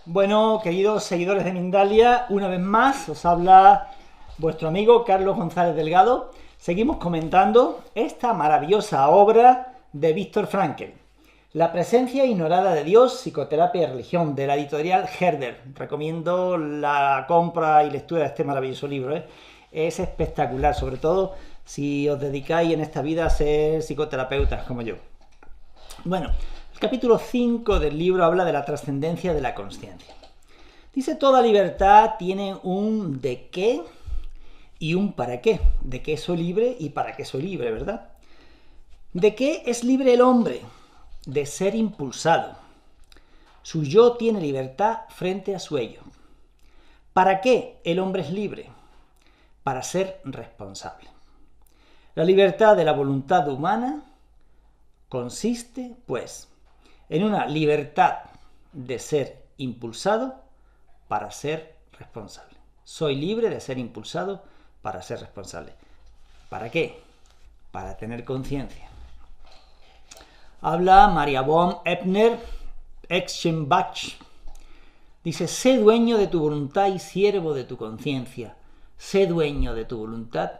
Bueno, queridos seguidores de Mindalia, una vez más os habla vuestro amigo Carlos González Delgado. Seguimos comentando esta maravillosa obra de Viktor Frankl, La presencia ignorada de Dios, psicoterapia y religión, de la editorial Herder. Recomiendo la compra y lectura de este maravilloso libro, ¿eh? Es espectacular, sobre todo si os dedicáis en esta vida a ser psicoterapeutas como yo. Bueno, el capítulo 5 del libro habla de la trascendencia de la consciencia. Dice: toda libertad tiene un de qué y un para qué. De qué soy libre y para qué soy libre, ¿verdad? ¿De qué es libre el hombre? De ser impulsado. Su yo tiene libertad frente a su ello. ¿Para qué el hombre es libre? Para ser responsable. La libertad de la voluntad humana consiste, pues, en una libertad de ser impulsado para ser responsable. Soy libre de ser impulsado para ser responsable. ¿Para qué? Para tener conciencia. Habla Maria von Ebner-Eschenbach. Dice: sé dueño de tu voluntad y siervo de tu conciencia. Sé dueño de tu voluntad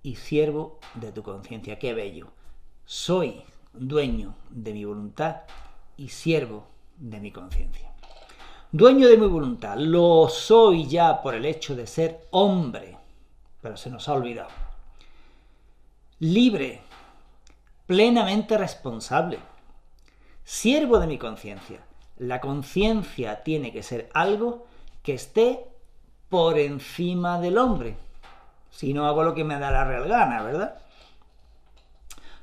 y siervo de tu conciencia. ¡Qué bello! Soy dueño de mi voluntad y siervo de mi conciencia. Dueño de mi voluntad, lo soy ya por el hecho de ser hombre, pero se nos ha olvidado. Libre, plenamente responsable. Siervo de mi conciencia. La conciencia tiene que ser algo que esté por encima del hombre. Si no, hago lo que me da la real gana, ¿verdad?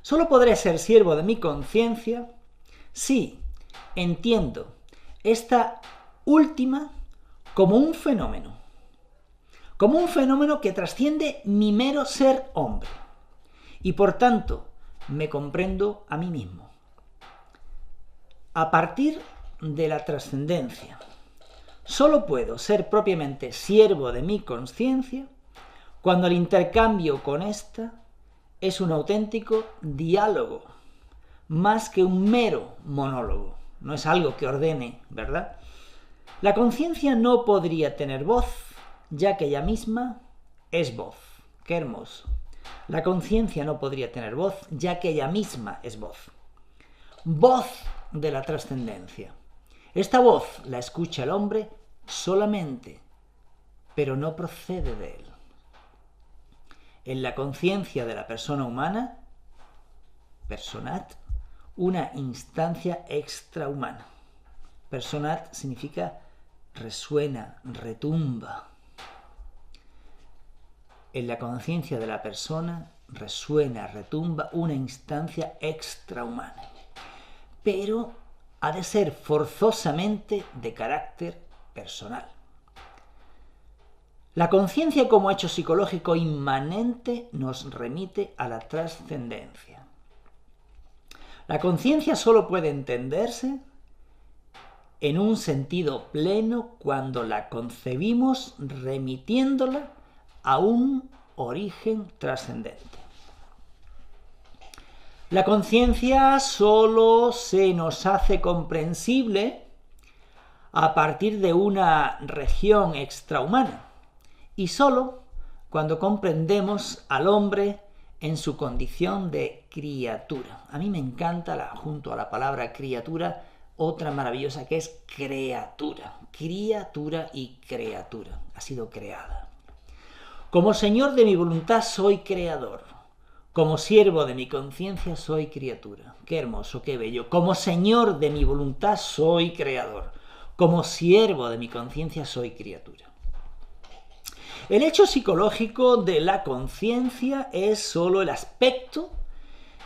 Solo podré ser siervo de mi conciencia si entiendo esta última como un fenómeno que trasciende mi mero ser hombre, y por tanto me comprendo a mí mismo. A partir de la trascendencia, solo puedo ser propiamente siervo de mi conciencia cuando el intercambio con esta es un auténtico diálogo, más que un mero monólogo. No es algo que ordene, ¿verdad? La conciencia no podría tener voz, ya que ella misma es voz. ¡Qué hermoso! La conciencia no podría tener voz, ya que ella misma es voz. Voz de la trascendencia. Esta voz la escucha el hombre solamente, pero no procede de él. En la conciencia de la persona humana, personat, una instancia extrahumana. Personat significa resuena, retumba. En la conciencia de la persona resuena, retumba una instancia extrahumana. Pero ha de ser forzosamente de carácter personal. La conciencia como hecho psicológico inmanente nos remite a la trascendencia. La conciencia solo puede entenderse en un sentido pleno cuando la concebimos remitiéndola a un origen trascendente. La conciencia solo se nos hace comprensible a partir de una región extrahumana y solo cuando comprendemos al hombre en su condición de criatura. A mí me encanta, junto a la palabra criatura, otra maravillosa que es creatura. Criatura y criatura. Ha sido creada. Como señor de mi voluntad soy creador. Como siervo de mi conciencia soy criatura. Qué hermoso, qué bello. Como señor de mi voluntad soy creador. Como siervo de mi conciencia soy criatura. El hecho psicológico de la conciencia es solo el aspecto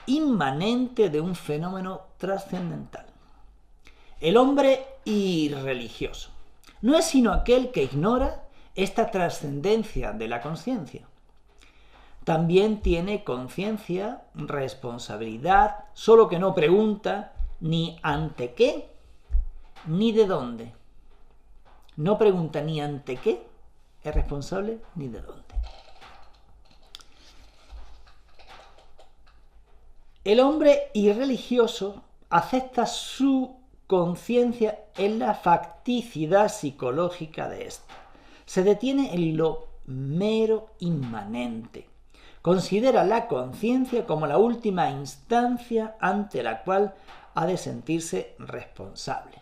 inmanente de un fenómeno trascendental. El hombre irreligioso no es sino aquel que ignora esta trascendencia de la conciencia. También tiene conciencia, responsabilidad, solo que no pregunta ni ante qué ni de dónde. No pregunta ni ante qué es responsable ni de dónde. El hombre irreligioso acepta su conciencia en la facticidad psicológica de ésta. Se detiene en lo mero inmanente. Considera la conciencia como la última instancia ante la cual ha de sentirse responsable.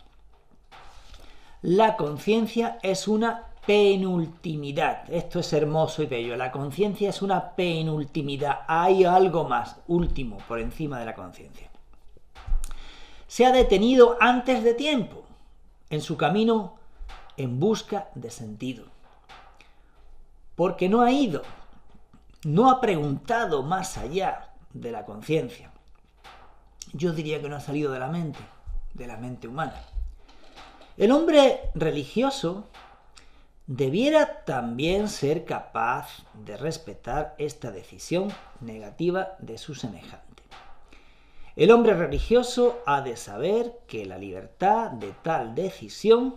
La conciencia es una penultimidad. Esto es hermoso y bello. La conciencia es una penultimidad. Hay algo más, último, por encima de la conciencia. Se ha detenido antes de tiempo en su camino en busca de sentido. Porque no ha ido, no ha preguntado más allá de la conciencia. Yo diría que no ha salido de la mente humana. El hombre religioso debiera también ser capaz de respetar esta decisión negativa de su semejante. El hombre religioso ha de saber que la libertad de tal decisión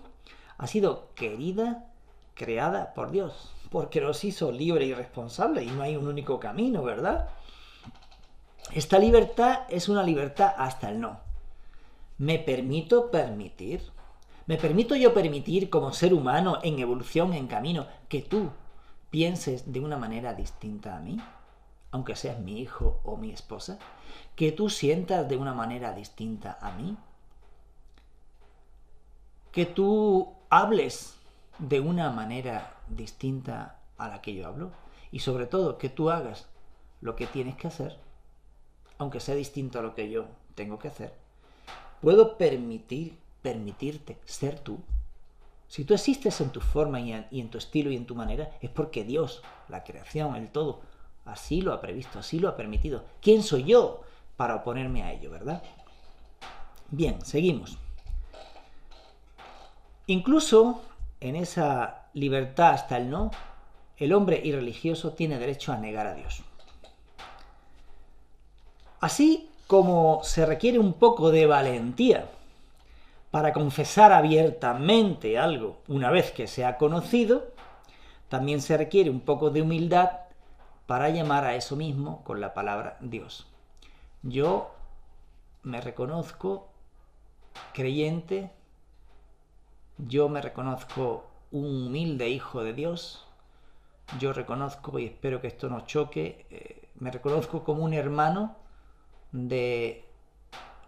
ha sido creada por Dios, porque los hizo libres y responsables y no hay un único camino, ¿verdad? Esta libertad es una libertad hasta el no. ¿Me permito permitir? ¿Me permito yo permitir como ser humano en evolución, en camino, que tú pienses de una manera distinta a mí? Aunque seas mi hijo o mi esposa. ¿Que tú sientas de una manera distinta a mí? ¿Que tú hables de una manera distinta a la que yo hablo? Y sobre todo, que tú hagas lo que tienes que hacer, aunque sea distinto a lo que yo tengo que hacer. ¿Puedo permitirte ser tú? Si tú existes en tu forma y en tu estilo y en tu manera, es porque Dios, la creación, el todo, así lo ha previsto, así lo ha permitido. ¿Quién soy yo para oponerme a ello, verdad? Bien, seguimos. Incluso en esa libertad hasta el no, el hombre irreligioso tiene derecho a negar a Dios. Así como se requiere un poco de valentía para confesar abiertamente algo una vez que se ha conocido, también se requiere un poco de humildad para llamar a eso mismo con la palabra Dios. Yo me reconozco creyente, yo me reconozco un humilde hijo de Dios, yo reconozco, y espero que esto no choque, me reconozco como un hermano de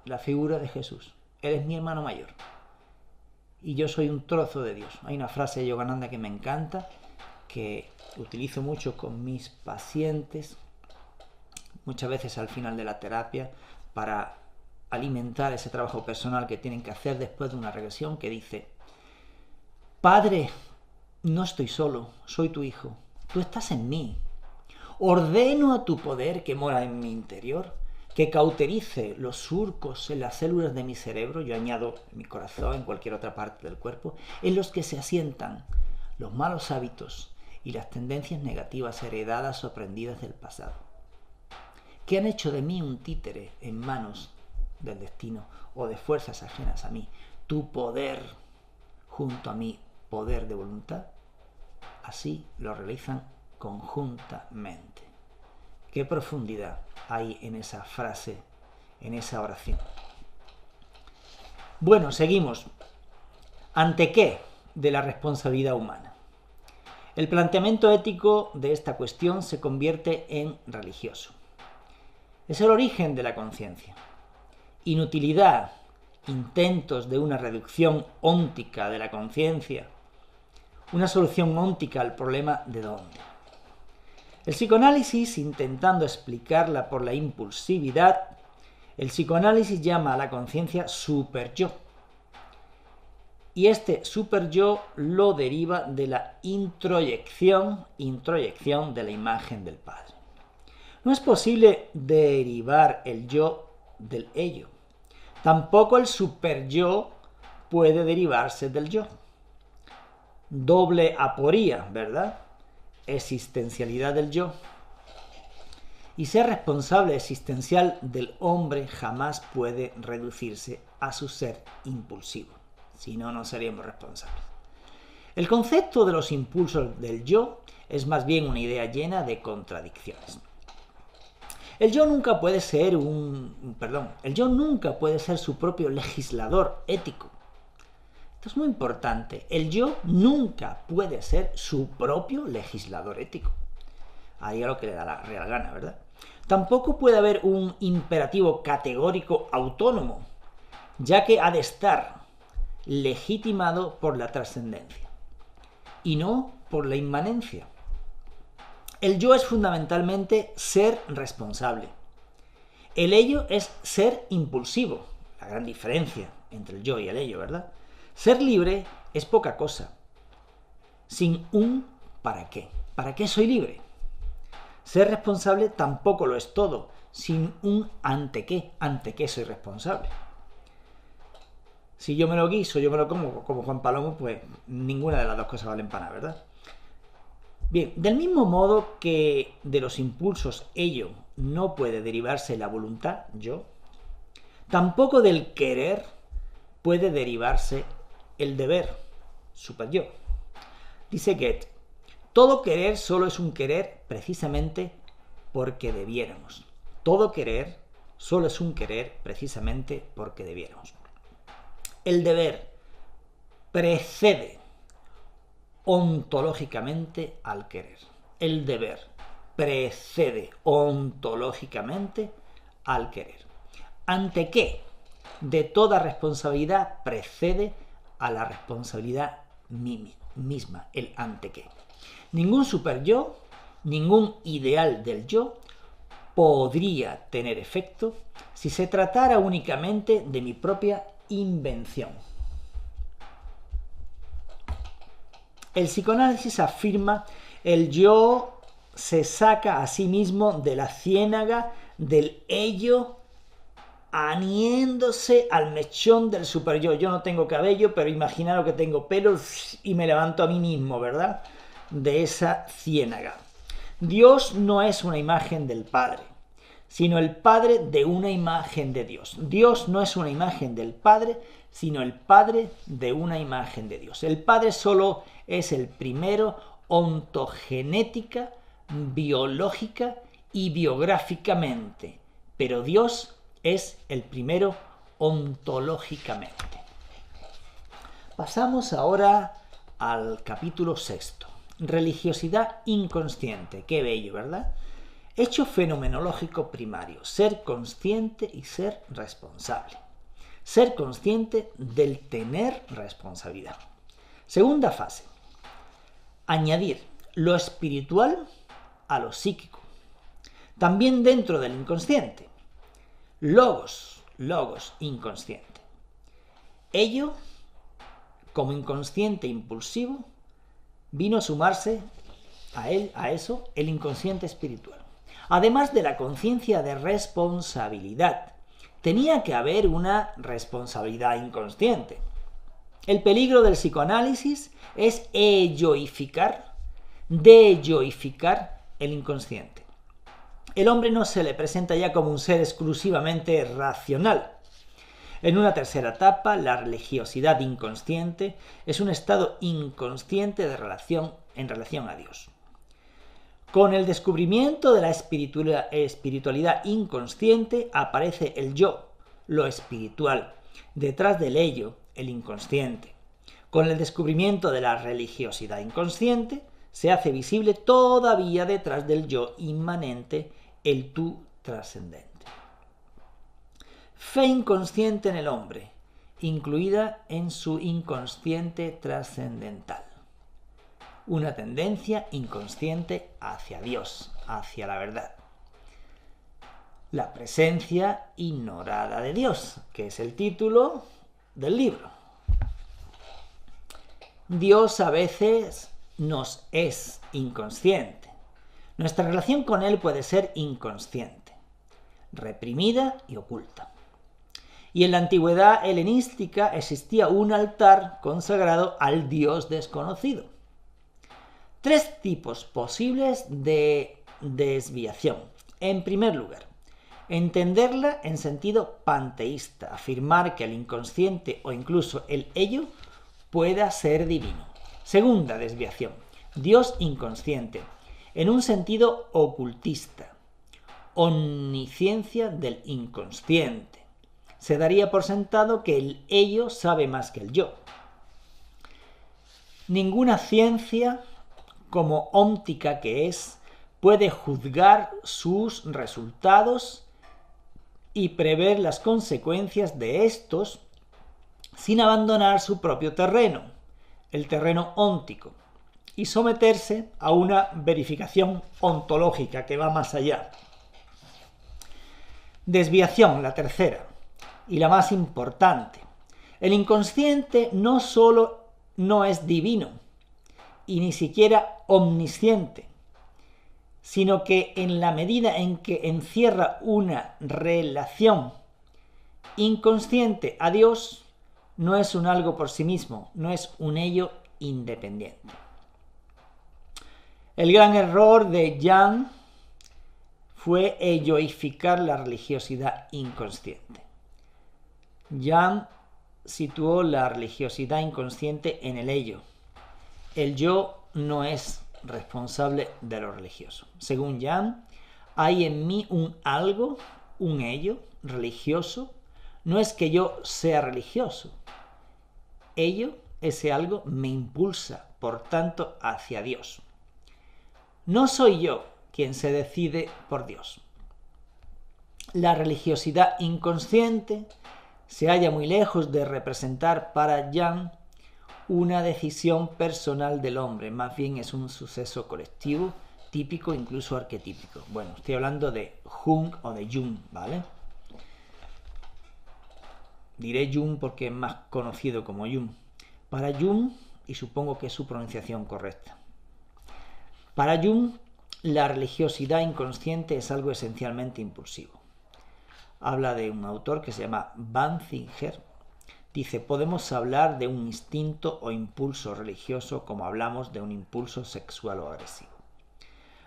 la figura de Jesús. Él es mi hermano mayor y yo soy un trozo de Dios. Hay una frase de Yogananda que me encanta, que utilizo mucho con mis pacientes, muchas veces al final de la terapia, para alimentar ese trabajo personal que tienen que hacer después de una regresión, que dice: Padre, no estoy solo, soy tu hijo, tú estás en mí. Ordeno a tu poder que mora en mi interior, que cauterice los surcos en las células de mi cerebro, yo añado en mi corazón, en cualquier otra parte del cuerpo, en los que se asientan los malos hábitos y las tendencias negativas heredadas o aprendidas del pasado, que han hecho de mí un títere en manos del destino o de fuerzas ajenas a mí. Tu poder, junto a mi poder de voluntad, así lo realizan conjuntamente. Qué profundidad hay en esa frase, en esa oración. Bueno, seguimos. ¿Ante qué de la responsabilidad humana? El planteamiento ético de esta cuestión se convierte en religioso. Es el origen de la conciencia. Inutilidad, intentos de una reducción óntica de la conciencia, una solución óntica al problema de dónde. El psicoanálisis, intentando explicarla por la impulsividad, el psicoanálisis llama a la conciencia superyo. Y este superyo lo deriva de la introyección de la imagen del Padre. No es posible derivar el yo del ello. Tampoco el superyo puede derivarse del yo. Doble aporía, ¿verdad? Existencialidad del yo. Y ser responsable existencial del hombre jamás puede reducirse a su ser impulsivo. Si no, no seríamos responsables. El concepto de los impulsos del yo es más bien una idea llena de contradicciones. El yo nunca puede ser el yo nunca puede ser su propio legislador ético. Esto es muy importante. El yo nunca puede ser su propio legislador ético. Haría lo que le da la real gana, ¿verdad? Tampoco puede haber un imperativo categórico autónomo, ya que ha de estar legitimado por la trascendencia y no por la inmanencia. El yo es fundamentalmente ser responsable. El ello es ser impulsivo, la gran diferencia entre el yo y el ello, ¿verdad? Ser libre es poca cosa, sin un ¿para qué? ¿Para qué soy libre? Ser responsable tampoco lo es todo, sin un ¿ante qué soy responsable? Si yo me lo guiso, yo me lo como Juan Palomo, pues ninguna de las dos cosas valen para nada, ¿verdad? Bien, del mismo modo que de los impulsos ello no puede derivarse la voluntad, yo, tampoco del querer puede derivarse el deber, super-yo. Dice Goethe, todo querer solo es un querer precisamente porque debiéramos. Todo querer solo es un querer precisamente porque debiéramos. El deber precede ontológicamente al querer. El deber precede ontológicamente al querer. ¿Ante qué? De toda responsabilidad precede a la responsabilidad misma, el ante qué. Ningún superyo, ningún ideal del yo podría tener efecto si se tratara únicamente de mi propia invención. El psicoanálisis afirma el yo se saca a sí mismo de la ciénaga del ello aniéndose al mechón del superyo. Yo no tengo cabello, pero imaginaros que tengo pelo y me levanto a mí mismo, ¿verdad? De esa ciénaga. Dios no es una imagen del Padre, sino el Padre de una imagen de Dios. Dios no es una imagen del Padre, sino el Padre de una imagen de Dios. El Padre solo es el primero ontogenética, biológica y biográficamente, pero Dios es el primero ontológicamente. Pasamos ahora al capítulo 6. Religiosidad inconsciente. Qué bello, ¿verdad? Hecho fenomenológico primario. Ser consciente y ser responsable. Ser consciente del tener responsabilidad. Segunda fase. Añadir lo espiritual a lo psíquico. También dentro del inconsciente. Logos inconsciente. Ello, como inconsciente impulsivo, vino a sumarse a eso el inconsciente espiritual. Además de la conciencia de responsabilidad, tenía que haber una responsabilidad inconsciente. El peligro del psicoanálisis es deyoificar el inconsciente. El hombre no se le presenta ya como un ser exclusivamente racional. En una tercera etapa, la religiosidad inconsciente es un estado inconsciente en relación a Dios. Con el descubrimiento de la espiritualidad inconsciente aparece el yo, lo espiritual, detrás del ello, el inconsciente. Con el descubrimiento de la religiosidad inconsciente se hace visible todavía detrás del yo inmanente el tú trascendente. Fe inconsciente en el hombre, incluida en su inconsciente trascendental. Una tendencia inconsciente hacia Dios, hacia la verdad. La presencia ignorada de Dios, que es el título del libro. Dios a veces nos es inconsciente. Nuestra relación con Él puede ser inconsciente, reprimida y oculta. Y en la antigüedad helenística existía un altar consagrado al Dios desconocido. 3 tipos posibles de desviación. En primer lugar, entenderla en sentido panteísta, afirmar que el inconsciente o incluso el ello pueda ser divino. Segunda desviación, Dios inconsciente, en un sentido ocultista. omnisciencia del inconsciente. Se daría por sentado que el ello sabe más que el yo. Ninguna ciencia, como óptica que es, puede juzgar sus resultados y prever las consecuencias de estos sin abandonar su propio terreno, el terreno óptico, y someterse a una verificación ontológica que va más allá. Desviación, la tercera, y la más importante. El inconsciente no solo no es divino, y ni siquiera omnisciente, sino que en la medida en que encierra una relación inconsciente a Dios, no es un algo por sí mismo, no es un ello independiente. El gran error de Jung fue elloificar la religiosidad inconsciente. Jung situó la religiosidad inconsciente en el ello. El yo no es responsable de lo religioso. Según Jung, hay en mí un algo, un ello religioso. No es que yo sea religioso. Ello, ese algo, me impulsa, por tanto, hacia Dios. No soy yo quien se decide por Dios. La religiosidad inconsciente se halla muy lejos de representar para Jung una decisión personal del hombre, más bien es un suceso colectivo, típico, incluso arquetípico. Bueno, estoy hablando de Jung o de Jung, ¿vale? Diré Jung porque es más conocido como Jung. Para Jung, y supongo que es su pronunciación correcta, para Jung la religiosidad inconsciente es algo esencialmente impulsivo. Habla de un autor que se llama Banzinger. Dice, podemos hablar de un instinto o impulso religioso como hablamos de un impulso sexual o agresivo.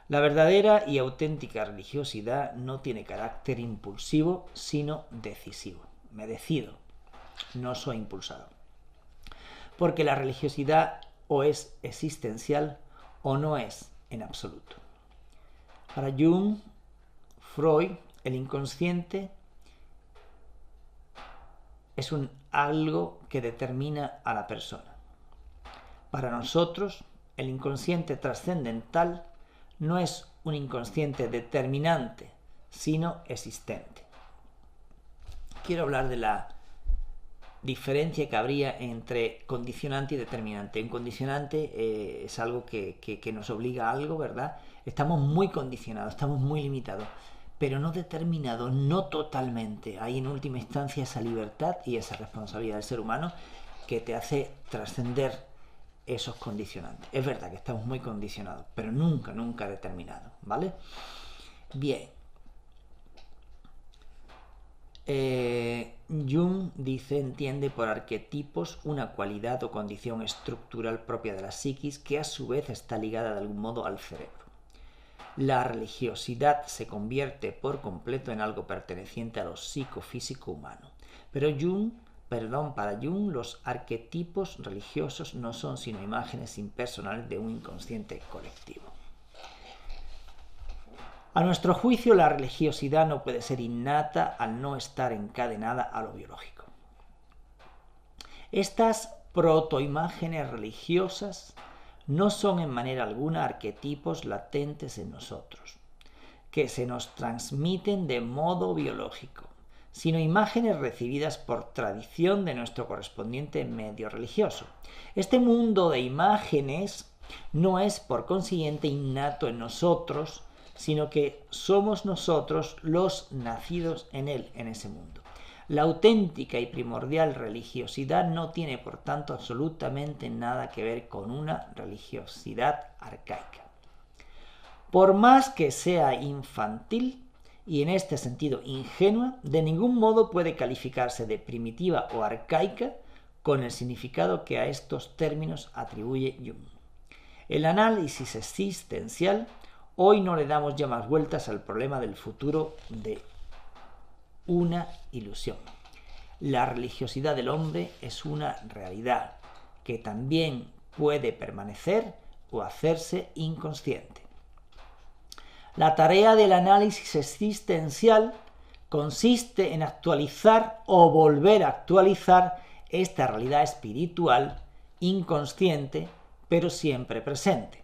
La verdadera y auténtica religiosidad no tiene carácter impulsivo, sino decisivo. Me decido, no soy impulsado. Porque la religiosidad o es existencial o no es en absoluto. Para Jung, Freud, el inconsciente es un algo que determina a la persona. Para nosotros, el inconsciente trascendental no es un inconsciente determinante, sino existente. Quiero hablar de la diferencia que habría entre condicionante y determinante. Un condicionante es algo que nos obliga a algo, ¿verdad? Estamos muy condicionados, estamos muy limitados, pero no determinados, no totalmente. Hay en última instancia esa libertad y esa responsabilidad del ser humano que te hace trascender esos condicionantes. Es verdad que estamos muy condicionados, pero nunca, nunca determinados, ¿vale? Bien. Jung dice, entiende por arquetipos una cualidad o condición estructural propia de la psiquis que a su vez está ligada de algún modo al cerebro. La religiosidad se convierte por completo en algo perteneciente a lo psicofísico humano. Pero para Jung, los arquetipos religiosos no son sino imágenes impersonales de un inconsciente colectivo. A nuestro juicio, la religiosidad no puede ser innata al no estar encadenada a lo biológico. Estas protoimágenes religiosas no son en manera alguna arquetipos latentes en nosotros, que se nos transmiten de modo biológico, sino imágenes recibidas por tradición de nuestro correspondiente medio religioso. Este mundo de imágenes no es por consiguiente innato en nosotros, sino que somos nosotros los nacidos en él, en ese mundo. La auténtica y primordial religiosidad no tiene, por tanto, absolutamente nada que ver con una religiosidad arcaica. Por más que sea infantil y en este sentido ingenua, de ningún modo puede calificarse de primitiva o arcaica con el significado que a estos términos atribuye Jung. El análisis existencial, hoy no le damos ya más vueltas al problema del futuro de una ilusión. La religiosidad del hombre es una realidad que también puede permanecer o hacerse inconsciente. La tarea del análisis existencial consiste en actualizar o volver a actualizar esta realidad espiritual inconsciente, pero siempre presente.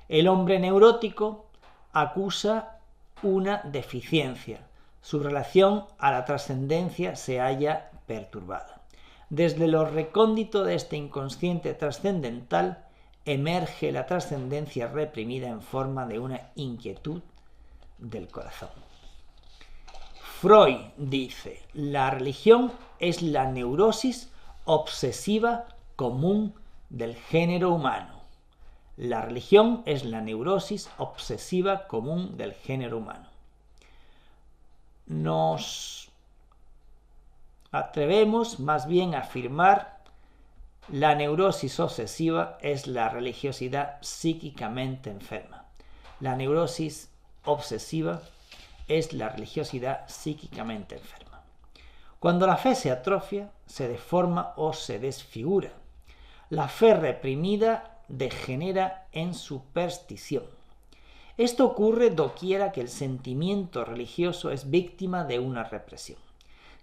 El hombre neurótico acusa una deficiencia. Su relación a la trascendencia se halla perturbada. Desde lo recóndito de este inconsciente trascendental emerge la trascendencia reprimida en forma de una inquietud del corazón. Freud dice: la religión es la neurosis obsesiva común del género humano. La religión es la neurosis obsesiva común del género humano. Nos atrevemos más bien a afirmar: la neurosis obsesiva es la religiosidad psíquicamente enferma. La neurosis obsesiva es la religiosidad psíquicamente enferma. Cuando la fe se atrofia, se deforma o se desfigura. La fe reprimida degenera en superstición. Esto ocurre doquiera que el sentimiento religioso es víctima de una represión,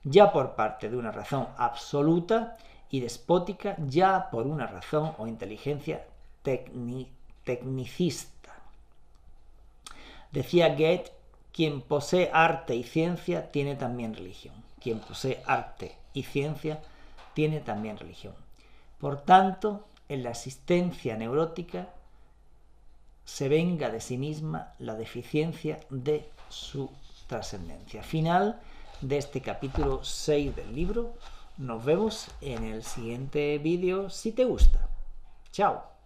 ya por parte de una razón absoluta y despótica, ya por una razón o inteligencia tecnicista. Decía Goethe: quien posee arte y ciencia tiene también religión. Quien posee arte y ciencia tiene también religión. Por tanto, en la existencia neurótica se venga de sí misma la deficiencia de su trascendencia. Final de este capítulo 6 del libro. Nos vemos en el siguiente vídeo si te gusta. Chao.